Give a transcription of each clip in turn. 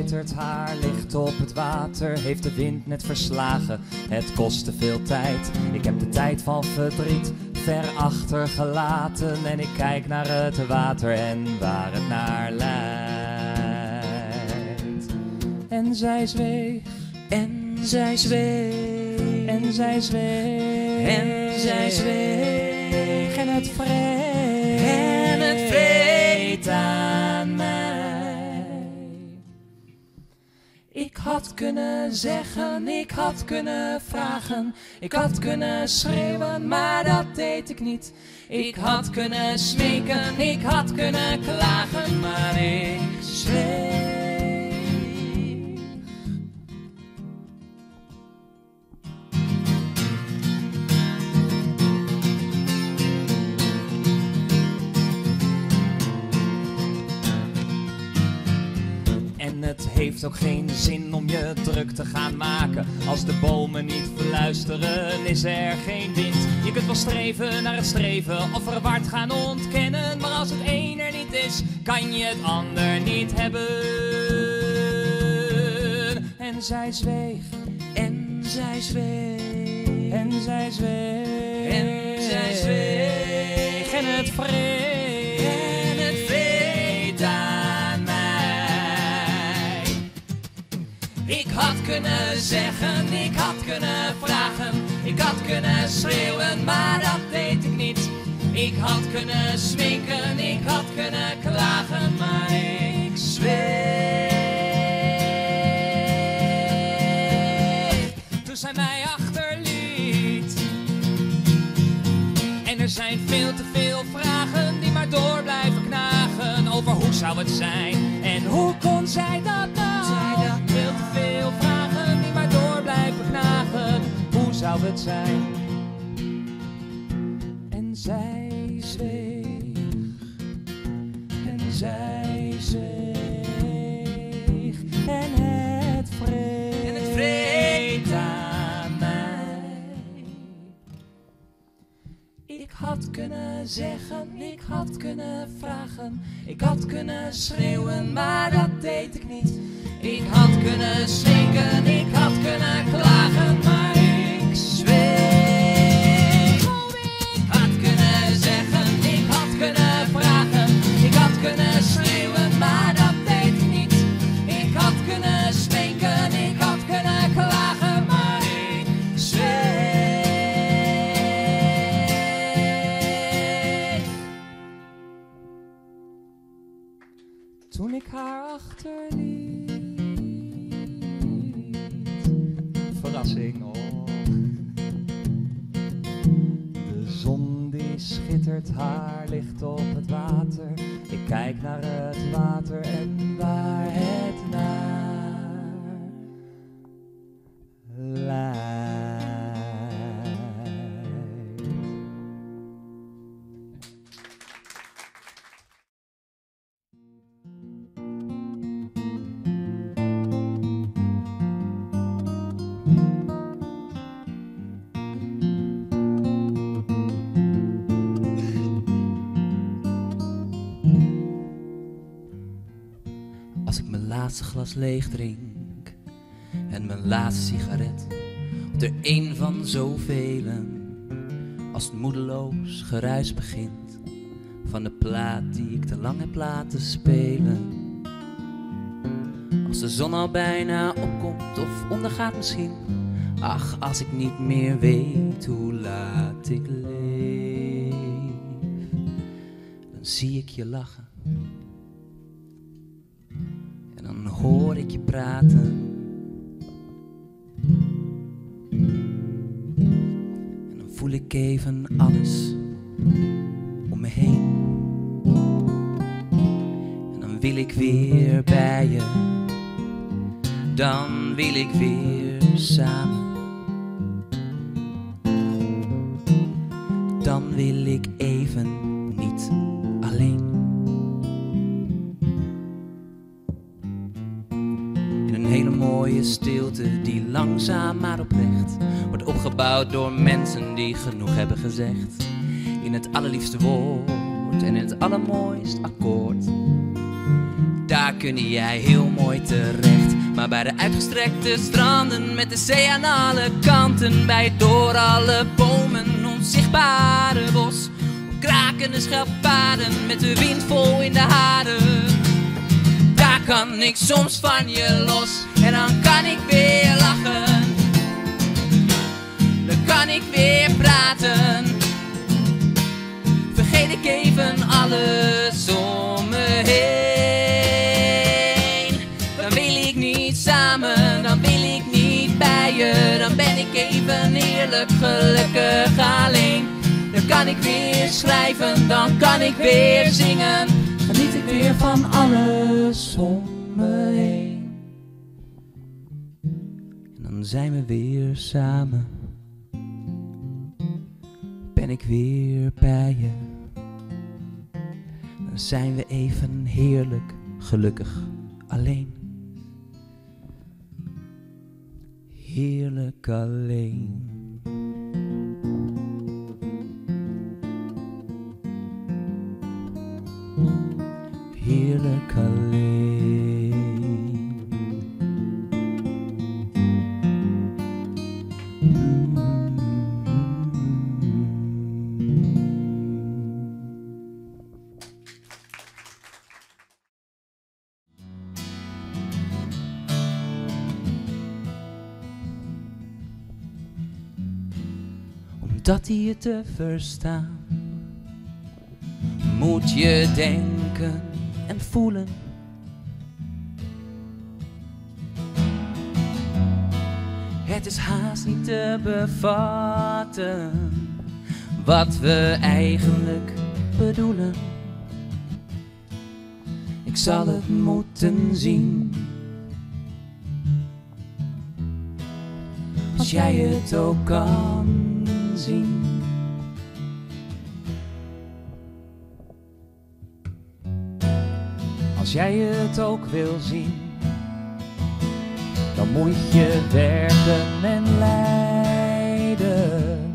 schittert, haar ligt op het water. Heeft de wind net verslagen, het kost te veel tijd. Ik heb de tijd van verdriet ver achtergelaten. En ik kijk naar het water en waar het naar leidt. En zij zweeg, En zij zweeg, en zij zweeg, en zij zweeg, en het vreet, en het vreet aan mij. Ik had kunnen zeggen, ik had kunnen vragen, ik had kunnen schreeuwen, maar dat deed ik niet. Ik had kunnen smeken, ik had kunnen klagen, maar ik zweeg. Het heeft ook geen zin om je druk te gaan maken. Als de bomen niet fluisteren, is er geen wind. Je kunt wel streven naar het streven of verward gaan ontkennen. Maar als het een er niet is, kan je het ander niet hebben. En zij zweeg, en zij zweeg, en zij zweeg, en zij zweeg, en het vreet, en het vreet aan mij. Ik had kunnen zeggen, ik had kunnen vragen, ik had kunnen schreeuwen, maar dat deed ik niet. Ik had kunnen smeken, ik had kunnen klagen, maar ik zweeg. Toen zij mij achterliet. En er zijn veel te veel vragen die maar door blijven knagen. Over hoe zou het zijn en hoe kon zij dat nou? Veel te veel vragen die maar door blijven knagen. Hoe zou het zijn? En zij zweeg, en zij zweeg, en het vreet aan mij. Ik had kunnen zeggen, ik had kunnen vragen, ik had kunnen schreeuwen, maar dat deed ik niet. Ik had kunnen smeken, ik had kunnen klagen, maar ik zweeg. Ik had kunnen zeggen, ik had kunnen vragen, ik had kunnen schreeuwen, maar dat deed ik niet. Ik had kunnen smeken, ik had kunnen klagen, maar ik zweeg. Toen ik haar achterliet. Verrassing, oh. De zon die schittert, haar ligt op het water. Ik kijk naar het water en waar het naar leidt. Als ik mijn laatste glas leeg drink en mijn laatste sigaret op de een van zoveel, als het moedeloos geruis begint van de plaat die ik te lang heb laten spelen. Als de zon al bijna opkomt of ondergaat misschien. Ach, als ik niet meer weet hoe laat ik leef, dan zie ik je lachen. En dan hoor ik je praten. En dan voel ik even alles om me heen. En dan wil ik weer bij je. Dan wil ik weer samen. Dan wil ik even niet alleen. In een hele mooie stilte die langzaam maar oprecht wordt opgebouwd door mensen die genoeg hebben gezegd. In het allerliefste woord en in het allermooist akkoord Daar kun jij heel mooi terecht. Maar bij de uitgestrekte stranden met de zee aan alle kanten, bij het door alle bomen onzichtbare bos, op krakende schelpaden met de wind vol in de haren. Daar kan ik soms van je los en dan kan ik weer lachen. Dan kan ik weer praten. Vergeet ik even alles om me heen. Dan wil ik niet samen, dan wil ik niet bij je. Dan ben ik even heerlijk gelukkig alleen. Dan kan ik weer schrijven, dan kan ik weer zingen. Geniet ik weer van alles om me heen. En dan zijn we weer samen. Ben ik weer bij je. Dan zijn we even heerlijk gelukkig alleen. Heerlijk alleen. Heerlijk alleen. Omdat je te verstaan, moet je denken en voelen. Het is haast niet te bevatten wat we eigenlijk bedoelen. Ik zal het moeten zien, als jij het ook kan zien. Als jij het ook wil zien, dan moet je werken en lijden.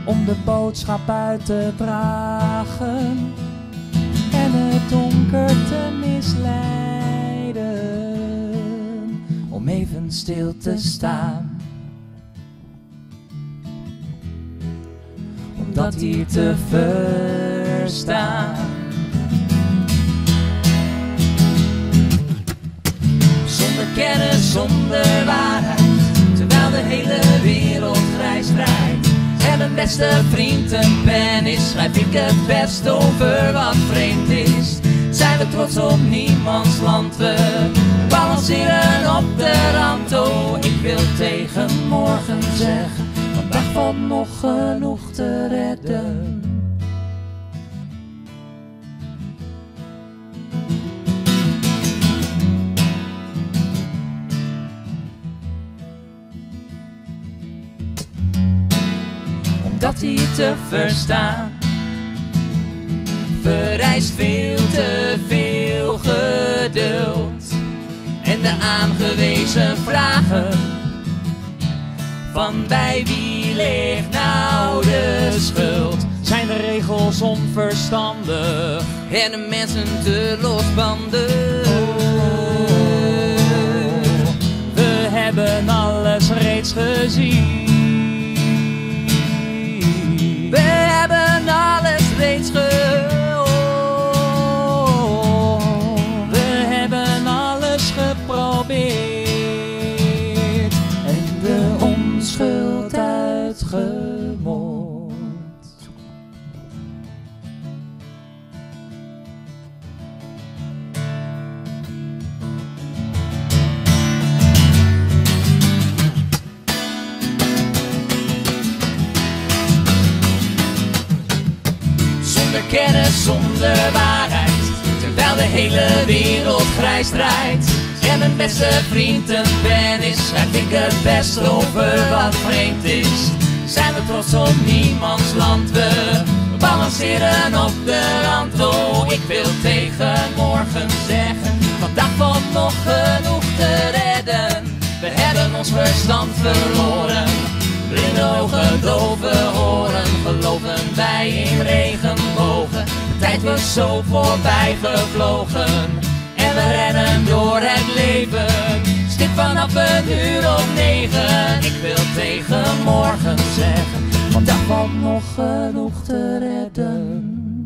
Om de boodschap uit te dragen en het donker te misleiden. Om even stil te staan, om dat hier te verstaan. Zonder kennis, zonder waarheid, terwijl de hele wereld grijs draait. En mijn beste vriend een pen is, schrijf ik het best over wat vreemd is. Zijn we trots op niemands land, we balanceren op de rand. Oh, ik wil tegen morgen zeggen, vandaag valt nog genoeg te redden. Dat hier te verstaan vereist veel te veel geduld. En de aangewezen vragen van bij wie ligt nou de schuld? Zijn de regels onverstandig En de mensen te losbandig? We hebben alles reeds gezien. We hebben alles reeds gehoord. We hebben alles geprobeerd en de onschuld uitgemoord. Kennis zonder waarheid, terwijl de hele wereld grijs draait. En mijn beste vriend een pen is, schrijf ik het best over wat vreemd is. Zijn we trots op niemands land, we balanceren op de rand. Oh, ik wil tegen morgen zeggen, vandaag valt nog genoeg te redden. We hebben ons verstand verloren, blinde ogen, dove horen. Geloven wij in regenbogen, tijd was zo voorbij gevlogen. En we rennen door het leven, stip vanaf 9:00. Ik wil tegen morgen zeggen, vandaag valt nog genoeg te redden.